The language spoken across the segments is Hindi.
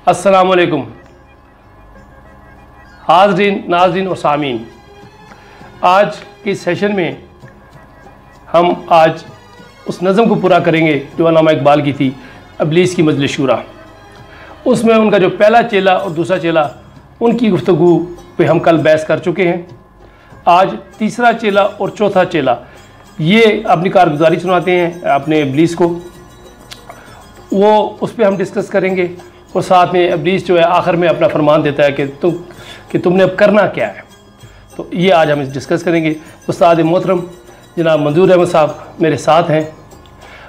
अस्सलामुअलैकुम हाज़रीन, नाज़रीन और सामीन। आज के सेशन में हम आज उस नज़म को पूरा करेंगे जो अल्लामा इकबाल की थी, इब्लीस की मजलिस शूरा। उसमें उनका जो पहला चेला और दूसरा चेला, उनकी गुफ्तगू पे हम कल बहस कर चुके हैं। आज तीसरा चेला और चौथा चेला ये अपनी कारगुजारी सुनाते हैं अपने इब्लीस को, वो उस पर हम डिस्कस करेंगे। और साथ में इब्लीस जो है आखिर में अपना फरमान देता है कि तुमने अब करना क्या है। तो ये आज हम डिस्कस करेंगे। उस्ताद मोहतरम जनाब मंजूर अहमद साहब मेरे साथ हैं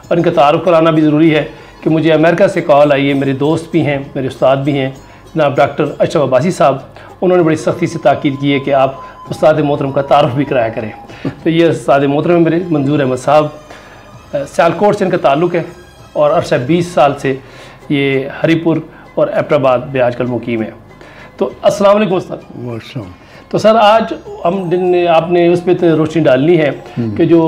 और इनका तारुफ कराना भी ज़रूरी है कि मुझे अमेरिका से कॉल आई है, मेरे दोस्त भी हैं, मेरे उस्ताद भी हैं, जनाब डॉक्टर अशरफ अब्बासी साहब। उन्होंने बड़ी सख्ती से ताकीद की है कि आप उस्ताद मोहतरम का तारुफ भी कराया करें। तो ये उस्ताद मोहतरम मेरे मंजूर अहमद साहब, सियालकोट से इनका ताल्लुक़ है और अरसा 20 साल से ये हरीपुर और एबटाबाद में आजकल मुकीम है। तो अस्सलाम वालेकुम उस्ताद। तो सर आज हम आपने उस पर तो रोशनी डालनी है कि जो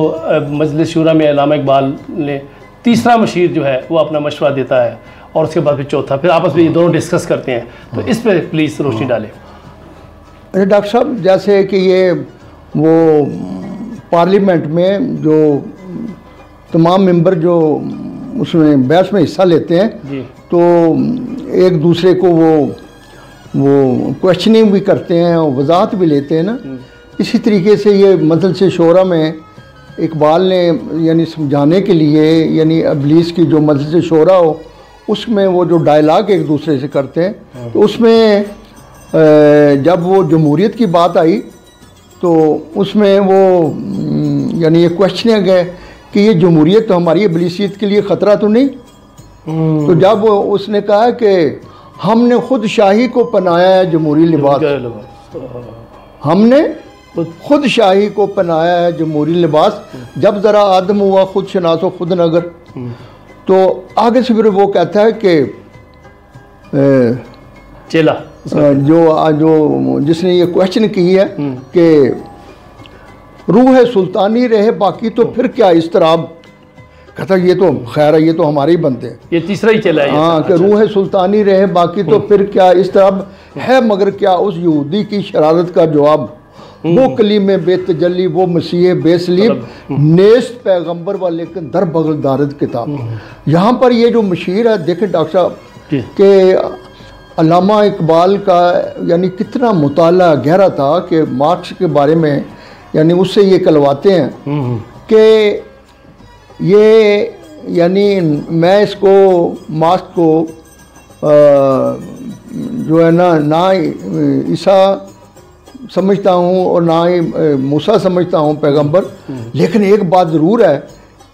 मजलिस शूरा में अल्लामा इकबाल ने तीसरा मशीर जो है वो अपना मशवरा देता है और उसके बाद फिर चौथा, फिर आपस में ये दोनों डिस्कस करते हैं। तो इस पर प्लीज़ रोशनी डालें। अरे डॉक्टर साहब, जैसे कि ये वो पार्लियामेंट में जो तमाम मेंबर जो उसमें बहस में हिस्सा लेते हैं जी, तो एक दूसरे को वो क्वेश्चनिंग भी करते हैं और वजाहत भी लेते हैं ना। इसी तरीके से ये मजलिस शूरा में इकबाल ने यानी समझाने के लिए यानी इब्लीस की जो मजलिस शूरा हो उसमें वो जो डायलॉग एक दूसरे से करते हैं, तो उसमें जब वो जमहूरियत की बात आई तो उसमें वो यानी ये क्वेश्चनिंग है कि ये जमहूरियत तो हमारी इब्लीसियत के लिए ख़तरा तो नहीं। तो जब उसने कहा कि हमने खुद शाही को पहनाया है जमहूरी लिबास, हमने खुद शाही को पहनाया है जमहूरी लिबास, जब ज़रा आदम हुआ खुद शनासो खुद नगर। तो आगे से फिर वो कहता है कि चेला जो जिसने ये क्वेश्चन की है कि रूह सुल्तानी रहे बाकी तो फिर क्या इस्तराब। कहता ये तो खैर है, ये तो हमारे ही बनते हैं, ये तीसरा ही चला है। हाँ कि रूह सुल्तानी रहे बाकी तो फिर क्या इस्तराब है, मगर क्या उस यहूदी की शरारत का जवाब। वो कलीम बेतजल्ली वो मसीह बेसलीब नेस्त पैगंबर व लेकिन दर बगल दारद किताब। यहाँ पर ये जो मशीर है देखें डॉक्टर साहब कि अल्लामा इकबाल का यानी कितना मुताला गहरा था कि मार्क्स के बारे में यानी उससे ये कहलवाते हैं कि ये यानी मैं इसको मार्क्स को जो है ना ईसा समझता हूँ और ना ही मूसा समझता हूँ पैगंबर, लेकिन एक बात ज़रूर है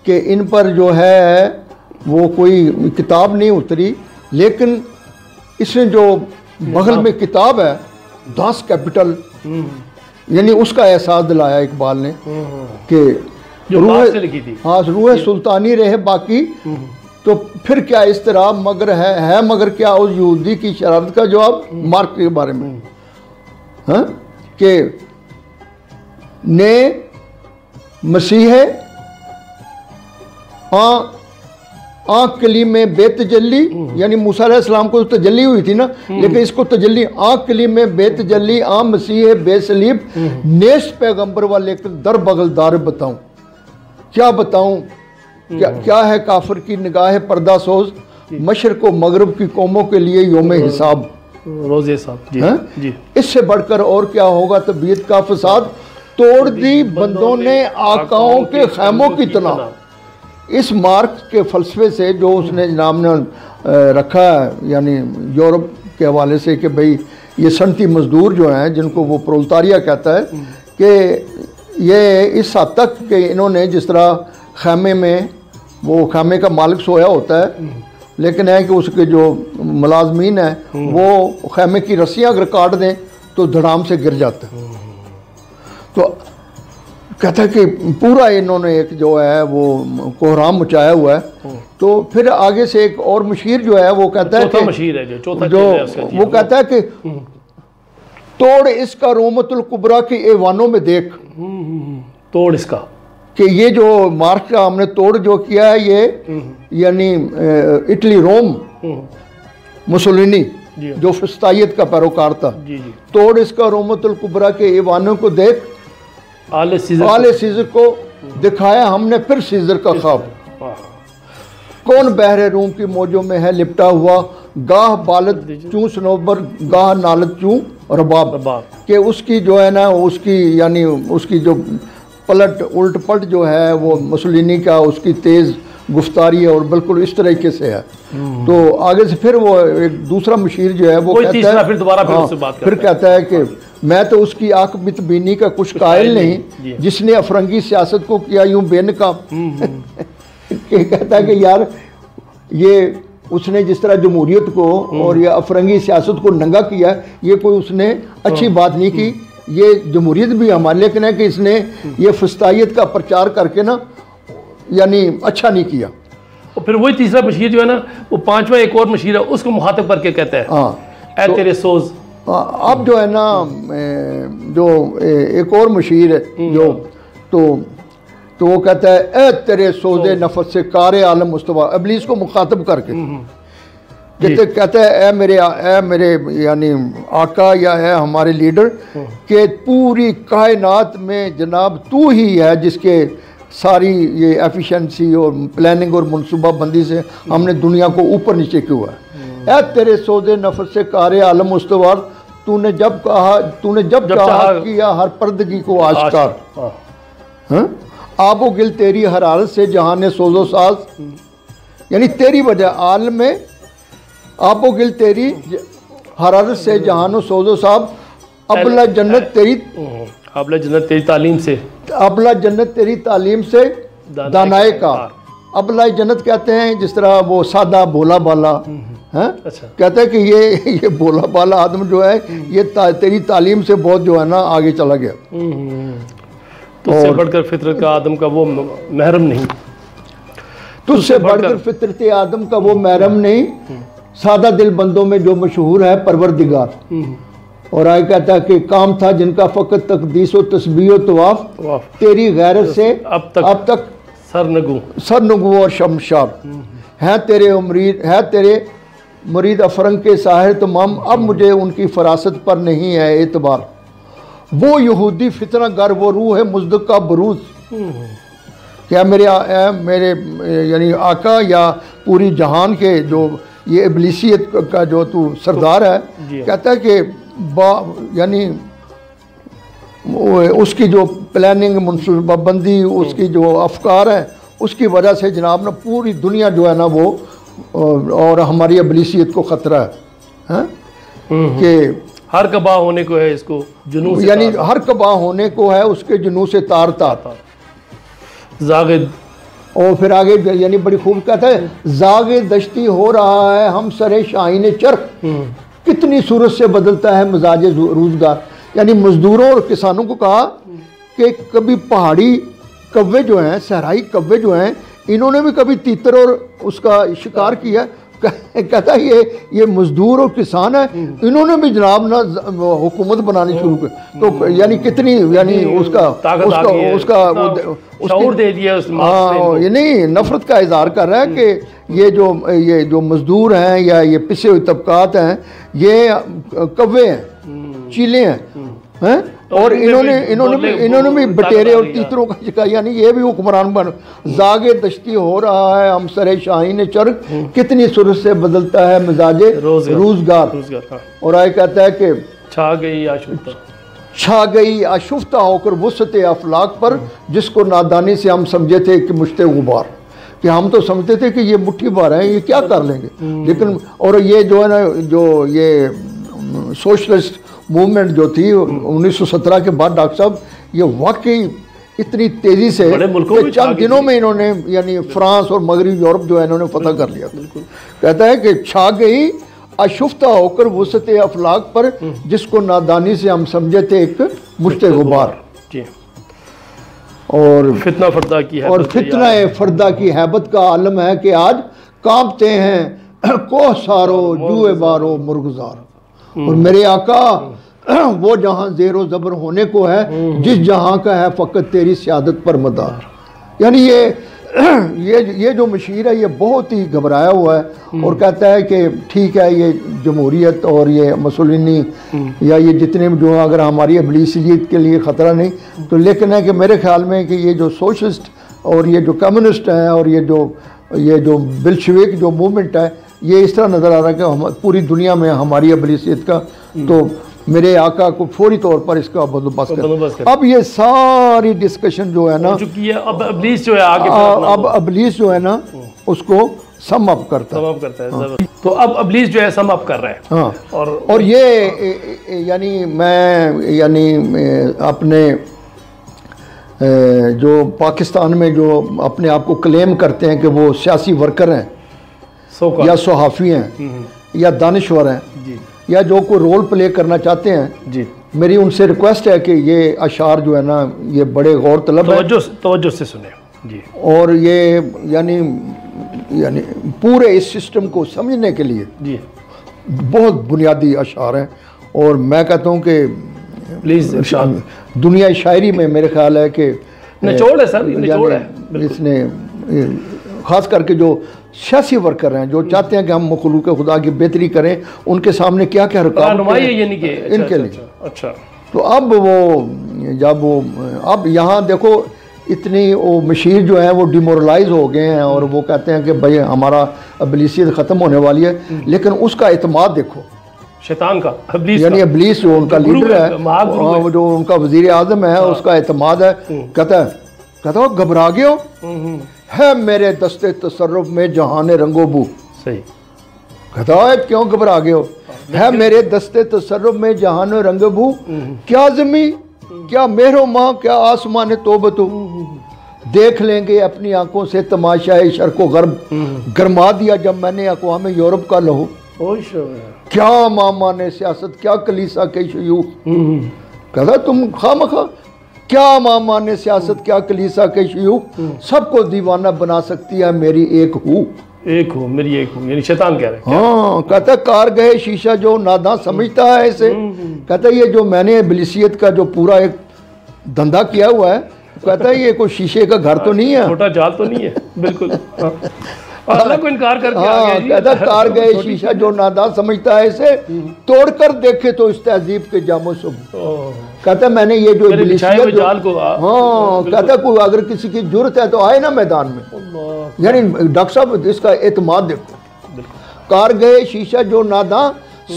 कि इन पर जो है वो कोई किताब नहीं उतरी, लेकिन इसने जो बगल में किताब है दास कैपिटल यानी उसका एहसास दिलाया इकबाल ने कि रूह सुल्तानी रहे बाकी तो फिर क्या इस्तराब मगर है मगर क्या उस यहूदी की शरारत का जवाब। मार्क के बारे में हाँ कि ने मसीह आँख कली में बेतजल्ली यानी मूसा अलैहिस्सलाम को तो तजल्ली हुई थी ना, लेकिन इसको तजल्ली आँख कली में बेतजल्ली मसीह बेसलीब नेस्त पैगंबर वाले लेकर दर बगल दार बताऊं। क्या बताऊं क्या है काफिर की निगाह पर्दा सोज, मशरक़ व मगरब की कौमों के लिए योम हिसाब रोज़े साहब जी। इससे बढ़कर और क्या होगा तबीयत का फसाद, तोड़ दी बंदों ने आकाओं के खैमों की तना। इस मार्क्स के फलसफे से जो उसने जनाब ने रखा है यानी यूरोप के हवाले से कि भाई ये सनती मजदूर जो हैं जिनको वो प्रोलेतारिया कहता है कि ये इस हद तक कि इन्होंने जिस तरह खैमे में वो खैमे का मालिक सोया होता है, लेकिन है कि उसके जो मुलाजमीन हैं वो खैमे की रस्सियाँ अगर काट दें तो धड़ाम से गिर जाता है। तो कहता है कि पूरा इन्होंने एक जो है वो कोहराम मचाया हुआ है। तो फिर आगे से एक और मशीर जो है वो कहता है कि मशीर है वो कहता है कि तोड़ इसका रोमतुल कुबरा की ऐवानों में देख। तोड़ इसका कि ये जो मार्क्स का हमने तोड़ जो किया है ये यानी इटली रोम मुसोलिनी जो फस्तायत का पैरोकार था। तोड़ इसका रोमतुल कुबरा के ईवानों को देख, आले सीजर को दिखाया हमने फिर सीजर का ख्वाब। कौन बहरे रूम की मौजों में है लिपटा हुआ, गाह बालद चूं सनोबर गाह नालद चूं रबाब, के उसकी जो है ना, उसकी यानी उसकी जो पलट उल्ट पलट जो है वो मुसलिनी का, उसकी तेज़ गुफ्तारी है और बिल्कुल इस तरीके से है। तो आगे से फिर वो एक दूसरा मशीर जो है वो कहता है, फिर दोबारा फिर कहता है कि मैं तो उसकी आंख बितबीनी का कुछ कायल नहीं, जिसने अफरंगी सियासत को किया यूं बेनकाब। कहता है कि यार ये उसने जिस तरह जमहूरियत को और या अफरंगी सियासत को नंगा किया, ये कोई उसने अच्छी बात नहीं की। ये जमहूरियत भी हमारे लेकिन है कि इसने ये फस्तायत का प्रचार करके ना यानी अच्छा नहीं किया। और फिर वही तीसरा मशीर जो है ना, वो पांचवा एक और मशीर है, उसको मुखातिब करके कहता है, हाँ ऐ तेरे सोज। अब जो है ना, जो एक और मशीर है जो तो वो कहता है, ए तेरे सोजे नफस से कार आलम मुस्तफा, इब्लीस को मुखातिब करके कहते हैं, ए मेरे यानी आका या है हमारे लीडर, के पूरी कायनात में जनाब तू ही है जिसके सारी ये एफिशिएंसी और प्लानिंग और मनसूबाबंदी से हमने दुनिया को ऊपर नीचे किया है। ए तेरे सोजे नफस से कार आलम मुस्तफा, तूने जब चाहा किया हर पर्दगी को आश्कार। आबो गिल तेरी हरारत से जहान सोजो साज, यानी तेरी वजह आलम में आबो गिल तेरी हरारत से जहानो सोजो साहब, अबला जन्नत तेरी तालीम से, अबला जन्नत तेरी तालीम से दानाए का। अबला जन्नत कहते हैं जिस तरह वो सादा भोला बाला है। अच्छा। कहते हैं कि ये भोला बाला आदम जो है ये तेरी तालीम से बहुत जो है ना आगे चला गया। तुझसे बढ़कर फितरत का आदम का वो महरम नहीं, तुझसे बढ़कर फितरत आदम का वो महरम नहीं, सादा दिल बंदों में जो मशहूर है परवरदिगार। और आगे कहता है कि काम था जिनका फ़कत तकदीस व तस्बीह व तवाफ, तेरी गैरत से अब तक सरनगू और शमशार हैं तेरे मुरीद अफरंग के साहिर तमाम, अब मुझे उनकी फरासत पर नहीं है एतबार। वो यहूदी फितना गर वो रूह है मुज़द्दक़ का बरूज, क्या मेरे यानी आका या पूरी जहान के जो ये इब्लीसियत का जो तू सरदार है, कहता है कि यानी उसकी जो प्लानिंग मनसूबाबंदी उसकी जो अफकार है उसकी वजह से जनाब ना पूरी दुनिया जो है ना वो और हमारी इब्लीसियत को ख़तरा है कि हर कबा होने को है इसको जुनून से, यानी हर कबा होने को है उसके जुनून से तार तार जागिद। और फिर आगे यानी बड़ी खूब कहता है, जागे दश्ती हो रहा है हम सरे शाहीन चरख, कितनी सूरत से बदलता है मिजाज रोजगार। यानी मजदूरों और किसानों को कहा कि कभी पहाड़ी कव्वे जो हैं, सहराई कव्वे जो हैं, इन्होंने भी कभी तीतर और उसका शिकार किया। कहता है ये मजदूर और किसान है, इन्होंने भी जनाब ना हुकूमत बनानी शुरू कर, तो यानी कितनी यानी उसका शऊर दे दिया। हाँ, ये नहीं नफरत का इजहार कर रहा है कि ये जो मजदूर हैं या ये पिसे हुए तबकात हैं, ये कव्वे हैं, चीले हैं और इन्होंने भी बटेरे और तीतरों का शिकार, यानी ये भी हुक्मरान बन। जागे दश्ती हो रहा है हम सरे शाहीन चरख, कितनी सूरत से बदलता है मिजाजे रोजगार। और आगे कहता है कि छा गई आशुफ्ता होकर वुसअत अफलाक पर, जिसको नादानी से हम समझे थे कि मुश्ते गुबार, कि हम तो समझते थे कि ये मुट्ठी भर हैं, ये क्या कर लेंगे। लेकिन और ये जो है ना, जो ये सोशलिस्ट मूवमेंट जो थी 1917 के बाद डॉक्टर साहब, ये वाकई इतनी तेज़ी से चंद दिनों में इन्होंने यानी फ्रांस और मगरबी यूरोप जो है इन्होंने फतह कर लिया। कहता है कि छा गई अशुफ्ता होकर वुसअत अफलाक पर, जिसको नादानी से हम समझे थे एक मुश्ते गुबार। और फितना फर्दा की हैबत का आलम है कि आज कांपते हैं कोह सारो जुए बारो मुर्गजार। और मेरे आका वो जहां ज़ेरो ज़बर होने को है जिस जहां का है फ़कत तेरी सियादत पर मदार। यानी ये ये जो मशीर है ये बहुत ही घबराया हुआ है और कहता है कि ठीक है ये जमहूरियत और ये मुसोलिनी या ये जितने भी जो अगर हमारी इब्लीसियत के लिए ख़तरा नहीं तो, लेकिन है कि मेरे ख्याल में कि ये जो सोशलिस्ट और ये जो कम्युनिस्ट हैं और ये जो बिल्शविक जो मूवमेंट है ये इस तरह नज़र आ रहा है कि हम पूरी दुनिया में हमारी इब्लीसियत का तो मेरे आका को फौरी तौर पर इसका बंदोबस्त कर। अब ये सारी डिस्कशन जो है ना अब इब्लीस जो है आगे अब इब्लीस जो है ना उसको सम अप करता है। हाँ। तो अब इब्लीस जो है सम अप कर रहा है। हाँ। और ये यानी अपने जो पाकिस्तान में जो अपने आप को क्लेम करते हैं कि वो सियासी वर्कर हैं या सहाफ़ी हैं या दानिश्वर हैं या जो कोई रोल प्ले करना चाहते हैं जी, मेरी उनसे रिक्वेस्ट है कि ये अशार जो है ना ये बड़े गौर तलब है, तवज्जो से सुने जी। और ये यानी पूरे इस सिस्टम को समझने के लिए जी बहुत बुनियादी अशार हैं। और मैं कहता हूँ कि प्लीज़ दुनिया शायरी में मेरे ख्याल है कि निचोड़ है सर, निचोड़ है। इसने ख़ास करके जो सियासी वर्कर हैं जो चाहते हैं कि हम मखलूक खुदा की बेहतरी करें उनके सामने क्या क्या रुकावटें इनके लिए। अच्छा तो अब वो जब वो अब यहाँ देखो इतनी वो मशीर जो है वो डिमोरलाइज हो गए हैं और वो कहते हैं कि भाई हमारा इब्लीसियत ख़त्म होने वाली है, लेकिन उसका एतमाद देखो शैतान का, यानी इब्लीस जो उनका लीडर है जो उनका वज़ीर आज़म है उसका एतमाद है। कहता हो घबरा गए हो है मेरे दस्ते तसर्रुफ में जहान रंगोबू। सही कहता है क्यों घबरा गए हो, है मेरे दस्ते तसर्रुफ में जहान रंगोबू, क्या ज़मी क्या मेहरो माँ क्या आसमान तोबतू, देख लेंगे अपनी आंखों से तमाशाए शर्को गर्ब, गरमा दिया जब मैंने अक़वाम यूरोप का लहू, क्या मामा ने सियासत क्या कलीसा के शयूख। कहता तुम खामखा क्या मामा ने सियासत क्या कलीसा के शयूख, सबको दीवाना बना सकती है मेरी एक हूँ मेरी एक हूँ, यानी शैतान कह रहे हैं। हाँ कहता कार गए शीशा जो नादा समझता है इसे। कहता ये जो मैंने इब्लीसियत का जो पूरा एक धंधा किया हुआ है, कहता है ये कोई शीशे का घर तो नहीं है, छोटा जाल तो नहीं है। बिल्कुल अल्लाह को इनकार करके आ गया जी। कहता कार गए शीशा जो नादा समझता है इसे, तोड़कर देखे तो इस तहजीब के जामो सुब। कहता मैंने ये जो इब्लीसियत जाल को हाँ कहता कोई अगर किसी की जरूरत है तो आए ना मैदान में। यानी डॉक्टर साहब इसका एतमाद देखो, कार गए शीशा जो नादा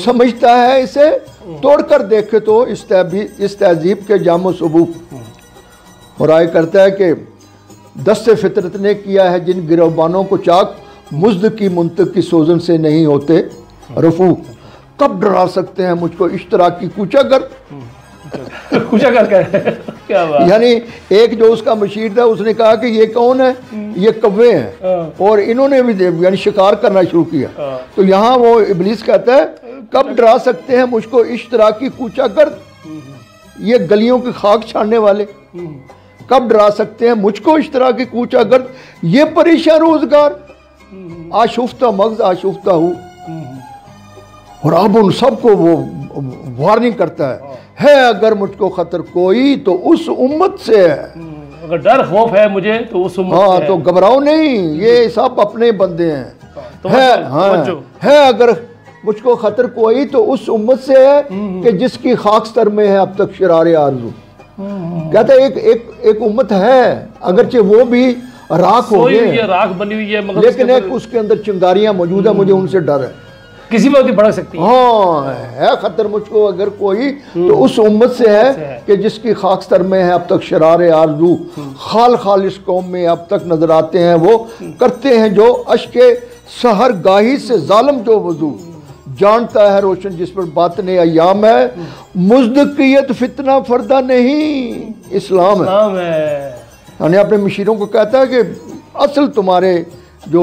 समझता है इसे, तोड़कर देखे तो इस तहजीब के जामो सुबू। और आगे करता है कि दस्ते फितरत ने किया है जिन गिरबानों को चाक, मुज्द की मुंतक की सोजन से नहीं होते रफू, कब डरा सकते हैं मुझको इश्तराकी कूचागर। क्या बात। यानी एक जो उसका मशीर था उसने कहा कि ये कौन है, ये कव्वे हैं और इन्होंने भी यानी शिकार करना शुरू किया। तो यहाँ वो इब्लीस कहता है कब डरा सकते हैं मुझको इश्तराकी कूचागर, ये गलियों की खाक छानने वाले, कब डरा सकते हैं मुझको इस तरह की कूचा गर्द, ये परेशान रोजगार आशुफ्ता मगज आशुफ्ता हूँ। और अब उन सबको वो वार्निंग करता है अगर मुझको खतर कोई तो उस उम्मत से है, अगर डर खौफ है मुझे तो उस उम्मत हाँ से तो घबराओ नहीं, ये सब अपने बंदे हैं। तो है अगर मुझको खतर कोई तो उस उम्मत से है कि जिसकी खाकस्तर में है अब तक शरारे आरज़ू। कहते एक उम्मत है अगरचे वो भी राख हो गए, राख बनी हुई है, मगर लेकिन एक उसके अंदर चिंगारियां मौजूद है, मुझे उनसे डर है, किसी वक्त भी भड़क सकती है। हाँ है खतर मुझको अगर कोई तो उस उम्मत से है कि जिसकी खाकस्तर में है अब तक शरारे आरजू, खाल खाल इस कौम में अब तक नजर आते हैं वो, करते हैं जो अश्के सहर गाही से जालिम जो वजू, जानता है रोशन जिस पर बातन अयाम है, मुज़दकियत फितना फर्दा नहीं इस्लाम है। यानी अपने मशीरों को कहता है कि असल तुम्हारे जो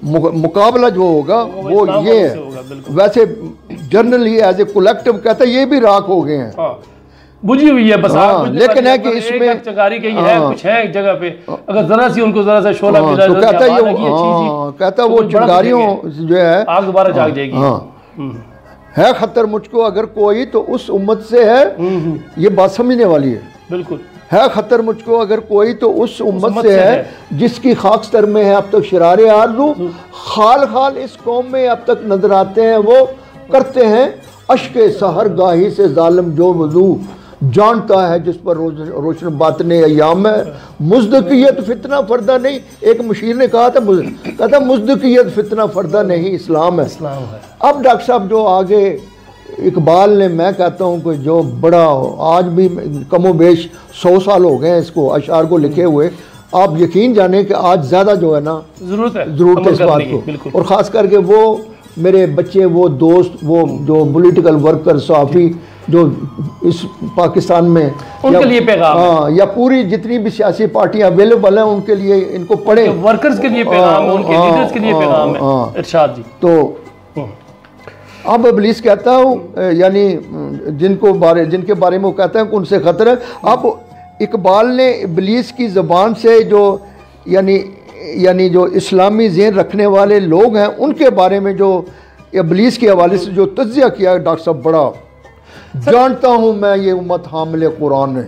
मुकाबला जो होगा वो ये है। वैसे जनरली एज ए कलेक्टिव कहता है ये भी राख हो गए हैं, बुझी हुई है बस। लेकिन है कि इसमें चंगारी कहीं है, कुछ है एक जगह पे, अगर जरा सी उनको जरा सा शोला मिला तो कहता है ये कहता वो चिंगारियों जो है आग दोबारा जाग जाएगी। है खतर मुझको अगर कोई तो उस उम्मत से है, ये बात समझने वाली है। बिल्कुल है खतर मुझको अगर कोई तो उस उम्मत से है जिसकी खाकस्तर में है अब तक शरारे आरज़ू, खाल खाल इस कौम में अब तक नजर आते हैं, वो करते हैं अश्के सहर गाही से जालिम जो वजू, जानता है जिस पर रोशन बातने अयाम है, मुज़दकियत फितना फर्दा नहीं। एक मुशीर ने कहा था, कहता मुज़दकियत फितना फर्दा नहीं इस्लाम है। अब डॉक्टर साहब जो आगे इकबाल ने, मैं कहता हूँ कि जो बड़ा आज भी कमो बेश 100 साल हो गए हैं इसको अशार को लिखे हुए, आप यकीन जाने कि आज ज़्यादा जो है ना ज़रूरत है इस बात को। और ख़ास करके वो मेरे बच्चे, वो दोस्त, वो जो पॉलिटिकल वर्कर, सहाफ़ी जो इस पाकिस्तान में उनके लिए पैगाम, हाँ, या पूरी जितनी भी सियासी पार्टियां अवेलेबल हैं उनके लिए इनको पढ़े, वर्कर्स के लिए पैगाम, उनके लीडर्स के लिए पैगाम है इरशाद जी। तो अब इब्लीस कहता हूँ यानी जिनके बारे में वो कहता है कि उनसे खतरा है। अब इकबाल ने इब्लीस की ज़बान से जो यानी जो इस्लामी ज़हन रखने वाले लोग हैं उनके बारे में जो इब्लीस के हवाले से जो तज़किया किया डॉक्टर साहब, बड़ा जानता हूँ मैं ये उम्मत हामिले कुरान है।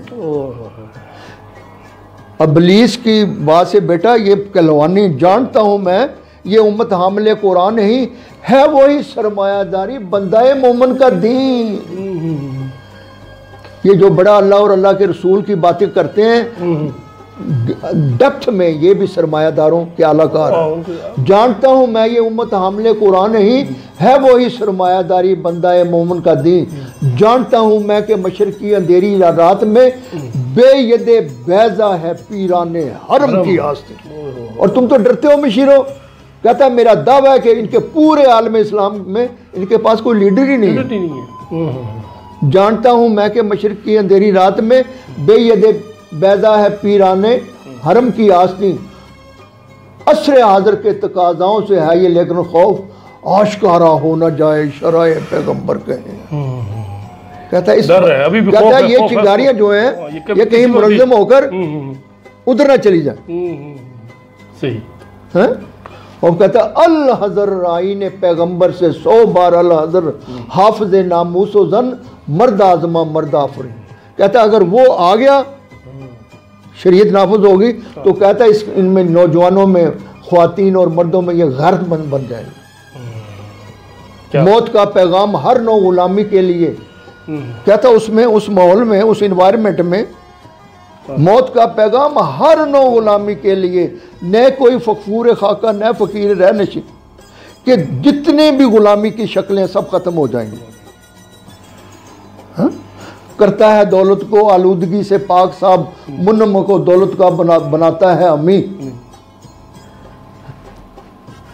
इब्लीस की बात से बेटा ये कहलवानी, जानता हूँ मैं ये उम्मत हामिले कुरान ही है, वही सरमायादारी बंदाए मोमन का दीन। ये जो बड़ा अल्लाह और अल्लाह के रसूल की बातें करते हैं डेप्थ में, ये भी सरमायादारों के आलाकार है। जानता हूँ मैं ये उम्मत हामिले कुरान ही है, वही सरमायादारी बंदाए मोमन का दीन। जानता हूँ मैं कि मशरकी अंधेरी रात में बेयदे बैजा है पीराने हरम की आस्तीन। और तुम तो डरते हो मशीरो, कहता है मेरा दावा है कि इनके पूरे आलम इस्लाम में इनके पास कोई लीडर ही नहीं है। जानता हूँ मैं कि मशरक की अंधेरी रात में बेयदे बैदा है पीराने हरम की आस्तीन। असरे हाजिर के तकाजाओं से है ये लेकिन खौफ आश्कारा हो न जाए शराए पैगंबर कहे। कहता है इस अभी भी कहता है ये चिंगारियां जो हैं ये कहीं मुनज़्ज़म होकर उधर ना चली जाए। सही है। और कहता है अल हज़र आई ने पैगंबर से 100 बार अल हज़र हाफिज़ नामूस जन मर्द आज़मा मर्द आफरी। कहता है अगर वो आ गया शरीयत नाफिज होगी तो कहता है इनमें नौजवानों में ख्वातीन और मर्दों में ये गैरत बन जाएगी। मौत का पैगाम हर नौ गुलामी के लिए। कहता उसमें उस माहौल में उस इन्वायरमेंट में मौत का पैगाम हर नौ गुलामी के लिए, न कोई फकूर खाका न फ़कीर रह नशी, कि जितने भी गुलामी की शक्लें सब ख़त्म हो जाएंगी। हाँ? करता है दौलत को आलूदगी से पाक साहब, मुन्नम को दौलत का बनाता है अमी।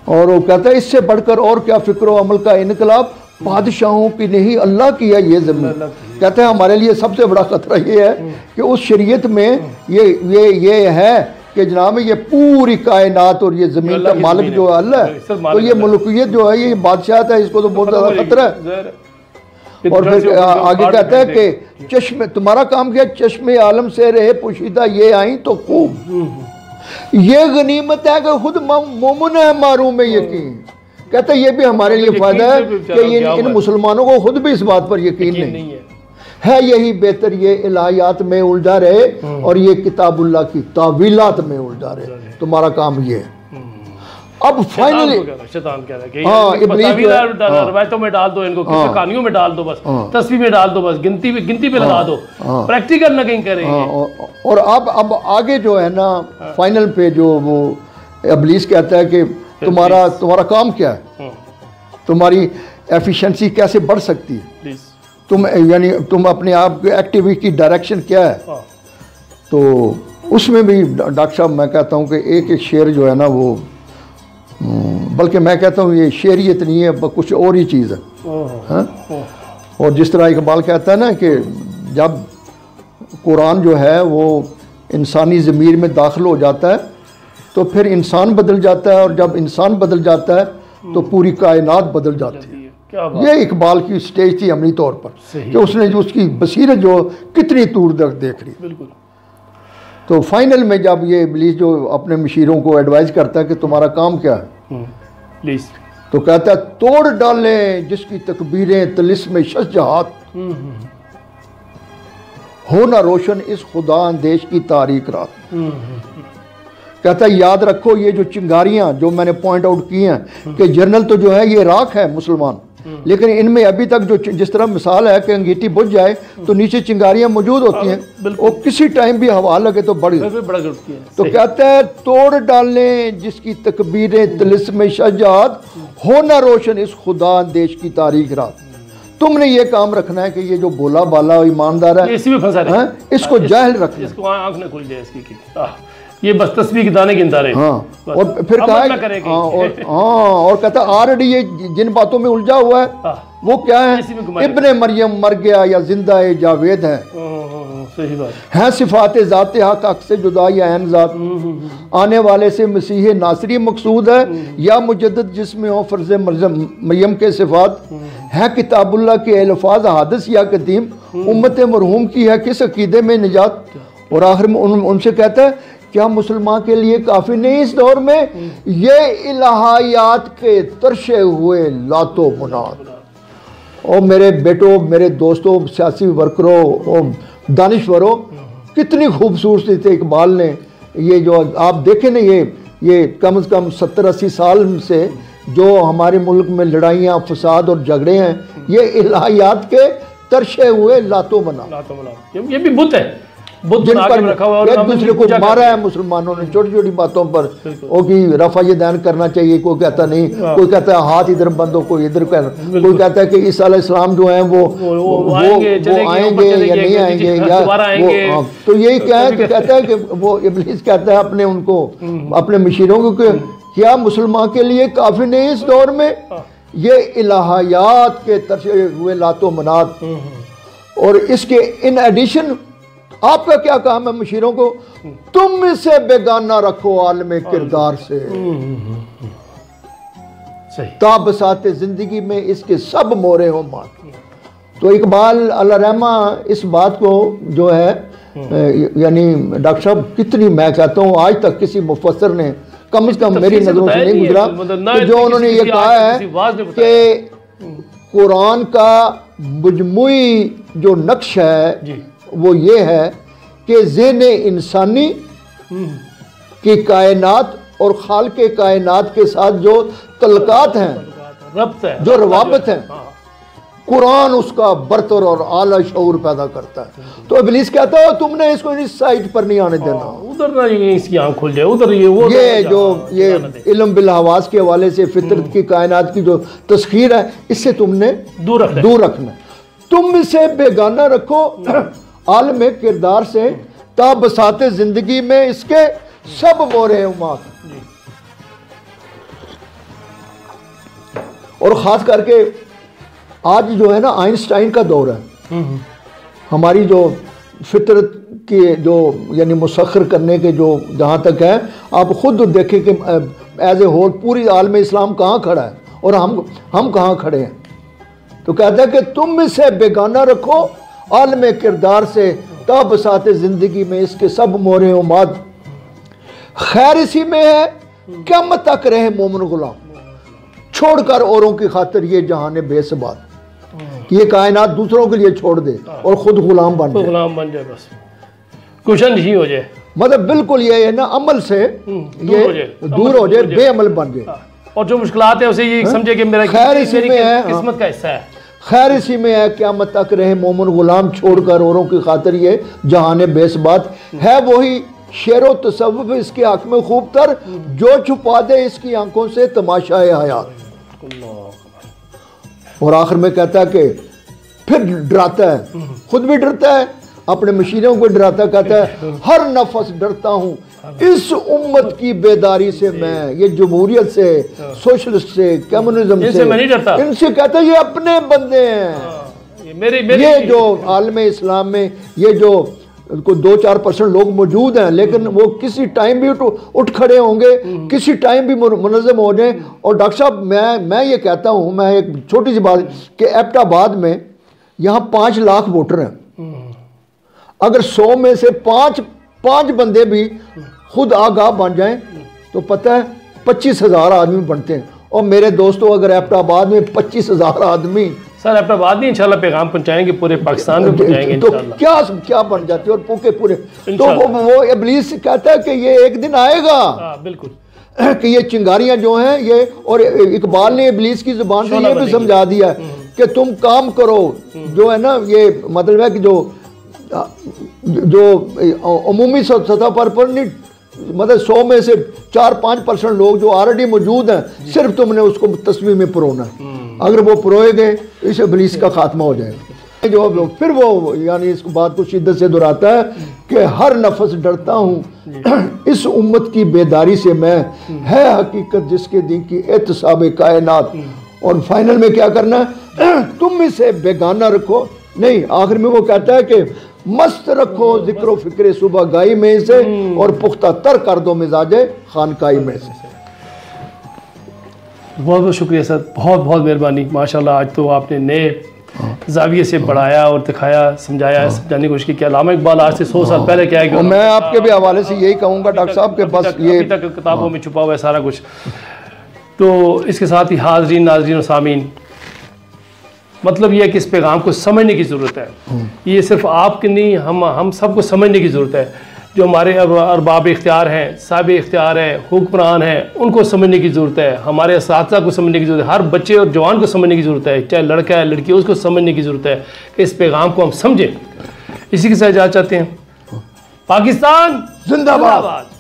और वो कहता है इससे बढ़कर और क्या फ़िक्र अमल का इनकलाब बादशाहों की नहीं अल्लाह की है ये ज़मीन। कहते हैं हमारे लिए सबसे बड़ा खतरा ये है कि उस शरीयत में ये है कि जनाब ये पूरी कायनात और ये ज़मीन का मालिक जो है अल्लाह है, तो ये मुल्कियत जो है ये बादशाहत है, इसको तो बहुत ज़्यादा खतरा है। और फिर आगे कहता है कि चश्मे, तुम्हारा काम क्या, चश्मे आलम से रहे पुशीदा ये आई तो खूब, ये गनीमत है कि खुद मोमिन है मारूम में यकीन। कहता है ये भी हमारे लिए फायदा है कि इन मुसलमानों को खुद भी इस बात पर यकीन नहीं है। यही बेहतर ये इलाहियात में उलझा रहे और ये किताबुल्लाह की तावीलात में उलझा रहे, तुम्हारा काम ये है। अब फाइनली शैतान कह रहा है रवायतों में डाल दो, इनको कहानियों में डाल दो, बस तस्वीर में डाल दो, बस गिनती पे लगा दो, प्रैक्टिकल ना कहीं करेंगे। और अब आगे जो है ना फाइनल पे जो वो इब्लीस कहता है कि तुम्हारा काम क्या है, तुम्हारी एफिशिएंसी कैसे बढ़ सकती है, तुम अपने आप के एक्टिविटी की डायरेक्शन क्या है। तो उसमें भी डॉक्टर साहब मैं कहता हूँ कि एक शेर जो है ना वो, बल्कि मैं कहता हूँ ये शेरियत नहीं है, कुछ और ही चीज़ है। और जिस तरह इकबाल कहता है ना कि जब कुरान जो है वो इंसानी ज़मीर में दाखिल हो जाता है तो फिर इंसान बदल जाता है, और जब इंसान बदल जाता है तो पूरी कायनात बदल जाती है। ये इकबाल की स्टेज थी अमली तौर पर कि उसने जो उसकी बसीरत जो कितनी दूर तक देख रही। बिल्कुल। तो फाइनल में जब ये इब्लीस जो अपने मशीरों को एडवाइस करता है कि तुम्हारा काम क्या है, प्लीज, तो कहता है तोड़ डालें जिसकी तकबीरें तलिस्म शजहात, हो ना रोशन इस खुदा अंदेश की तारीख रात। कहता है याद रखो ये जो चिंगारियां जो मैंने पॉइंट आउट की हैं कि जर्नल तो जो है ये राख है मुसलमान, लेकिन इनमें अभी तक जो जिस तरह मिसाल है कि अंगीठी बुझ जाए तो नीचे चिंगारियां मौजूद होती हैं और किसी टाइम भी हवा लगे तो बढ़ जाती है। तो कहता है तोड़ डालने जिसकी तकबीरें तिलिस्म शजात, हो ना रोशन इस खुदा अंदेश की तारीख रात। तुमने ये काम रखना है कि ये जो बोला बाला ईमानदार है इसी में फंसा रहे, इसको जाहिल रखना, इसको आंख न खुल जाए इसकी। ये बस तस्वीर के दाने गिनता रहे। हाँ, और फिर कहा और कहता ऑलरेडी ये जिन बातों में उलझा हुआ है वो क्या है, इब्ने मरियम मर गया या जिंदा है जावेद है, सही बात है सिफात ज़ात हक हक से जुदा या ऐन ज़ात, आने वाले से मसीह नासरी मकसूद है या मुजद्दद जिसमें हो फर्ज मरियम के सिफात, है किताबुल्लाह के अल्फाज हादिस या कदीम, उम्मत मरहूम की है किस अकीदे में निजात। और आखिर में उनसे कहता है क्या मुसलमान के लिए काफ़ी नहीं इस दौर में ये इलाहायात के तरशे हुए लातो मुनात। और मेरे बेटों, मेरे दोस्तों, सियासी वर्करों और दानिश्वरों, कितनी खूबसूरती से इकबाल ने ये जो आप देखें ना, ये कम से कम 70-80 साल से जो हमारे मुल्क में लड़ाइयाँ फसाद और झगड़े हैं, ये इलाहायात के तरशे हुए लातो मना। ये भी बुत है, जिन पर एक दूसरे को मारा है मुसलमानों ने छोटी छोटी बातों पर, वो कि रफा ये दान करना चाहिए, कोई कहता नहीं, कोई कहता है हाथ इधर बंद हो, कोई इधर कर, कोई कहता है कि ईसा अलैहिस्सलाम जो है वो आएंगे या नहीं आएंगे या वो। तो यही क्या है, तो कहता है कि वो इब्लीस कहता है अपने उनको अपने मशीरों को कि क्या मुसलमान के लिए काफी नहीं इस दौर में ये इलाहायात के तरशे हुए लातो मनात। और इसके इन एडिशन आपका क्या काम है मशीरों को, तुम इसे बेगाना रखो आलमे किरदार से, ताबसाते जिंदगी में इसके सब मोरे हो मात। तो इकबाल अल्लाह रहमा इस बात को जो है यानी डॉक्टर साहब कितनी, मैं कहता हूँ आज तक किसी मुफस्सर ने कम से कम मेरी नजरों से नहीं गुजरा कि जो उन्होंने ये कहा है कि कुरान का मजमुई जो नक्श है वो ये है कि ज़ेने इंसानी की कायनात और खाल के कायनात के साथ जो तलकात हैं, जो रवाबत हैं, कुरान उसका बरतर और आला शऊर पैदा करता है। तो इब्लीस कहता है तुमने इसको इस साइड पर नहीं आने देना, उधर ना इसकी आंख खुल जाए, उधर ये जो ये इल्म बिल हवास के हवाले से फितरत की कायनात की जो तस्खीर है, इससे तुमने दूर रखना। तुम इसे बेगाना रखो आलमे किरदार से, ताबसाते जिंदगी में इसके सब मोरे उमात। और ख़ास करके आज जो है ना आइंस्टाइन का दौर है, हमारी जो फितरत के जो यानी मुसख्खर करने के जो जहाँ तक है, आप खुद देखें कि एज ए होल पूरी आलम इस्लाम कहाँ खड़ा है और हम कहाँ खड़े हैं। तो कहता है कि तुम इसे बेगाना रखो आलम किरदार से, ताबसाते ज़िंदगी में इसके सब मोरे उमाद। खैर इसी में है क़यामत तक रहे मोमिन गुलाम, छोड़कर औरों की खातिर ये जहान बेसबात, ये कायनात दूसरों के लिए छोड़ दे और खुद गुलाम बन जाए, बस कुशन नहीं हो जाए। मतलब बिल्कुल ये है ना, अमल से ये दूर हो जाए, बेअमल बन जाए और जो मुश्किलात है उसे ये समझे कि मेरा खैर इसी में है, किस्मत का हिस्सा है। खैर इसी में है क़यामत तक रहे मोमिन गुलाम, छोड़कर औरों की खातिर ये जहान बेसबात। है वही शेर व तसव्वुफ इसके हक में खूब तर, जो छुपा दे इसकी आंखों से तमाशाए हयात। और आखिर में कहता है कि फिर डराता है, खुद भी डरता है, अपने मशीरों को डराता, कहता है हर नफस डरता हूँ इस उम्मत की बेदारी से, मैं ये जमहूरियत से, सोशलिस्ट से, कम्युनिज्म से मैं नहीं डरता, इनसे कहता है ये अपने बंदे हैं। ये जो आलम इस्लाम में ये जो को 2-4% लोग मौजूद हैं, लेकिन वो किसी टाइम भी उठ खड़े होंगे, किसी टाइम भी मुनज़्ज़म हो जाए। और डॉक्टर साहब मैं ये कहता हूँ, मैं एक छोटी सी बात कि एबटाबाद में यहाँ 5 लाख वोटर हैं, अगर 100 में से 5 बंदे भी खुद आगाह बन जाएं तो पता है 25,000 आदमी बनते हैं। और मेरे दोस्तों अगर एबटाबाद में 25,000 आदमी सर अपना बात नहीं, इंशाल्लाह पैगाम पहुंचाएंगे, पूरे पाकिस्तान में पहुंचाएंगे तो इंशाल्लाह। क्या बन जाती है और पूके पूरे। तो वो इब्लीस कहता है कि ये एक दिन आएगा, बिल्कुल, कि ये चिंगारियां जो हैं ये, और इकबाल ने इब्लीस की जुबान से ये भी समझा दिया कि तुम काम करो, जो है ना, ये मतलब है कि जो अमूमी सतह पर नहीं, मतलब 100 में से 4-5% लोग जो ऑलरेडी मौजूद हैं, सिर्फ तुमने उसको तस्वीर में परोना है। अगर वो परोए गए तो इस इब्लीस का खात्मा हो जाएगा। जो फिर वो यानी इस बात को शिद्दत से दोहराता है कि हर नफस डरता हूँ इस उम्मत की बेदारी से मैं, है हकीकत जिसके दिन की एहतसाब कायनात। और फाइनल में क्या करना है, तुम इसे बेगाना रखो नहीं, आखिर में वो कहता है कि मस्त रखो जिक्र फिक्र सुबह गाई में से, और पुख्ता तर कर दो मिजाजे खानकाई में से। बहुत बहुत शुक्रिया सर, बहुत बहुत मेहरबानी। माशाल्लाह आज तो आपने नए जाविये से बढ़ाया और दिखाया, समझाया, समझाने की कोशिश की। क्या अल्लामा इकबाल आज से 100 साल पहले क्या है कि मैं आपके भी हवाले से यही कहूँगा डॉक्टर साहब के बस ये अभी तक किताबों में छुपा हुआ है सारा कुछ। तो इसके साथ ही हाज़रीन, नाज़रीन और सामीन, मतलब ये है कि इस पैगाम को समझने की ज़रूरत है। ये सिर्फ आपके नहीं, हम सबको समझने की ज़रूरत है। जो हमारे अरबाब इख्तियार हैं, साहिब इख्तियार हैं, हुक्मरान हैं, उनको समझने की ज़रूरत है। हमारे असातिज़ा को समझने की ज़रूरत है। हर बच्चे और जवान को समझने की ज़रूरत है, चाहे लड़का है लड़की, उसको समझने की ज़रूरत है कि इस पैगाम को हम समझें। इसी के साथ इजाज़त चाहते हैं। पाकिस्तान जिंदाबाद।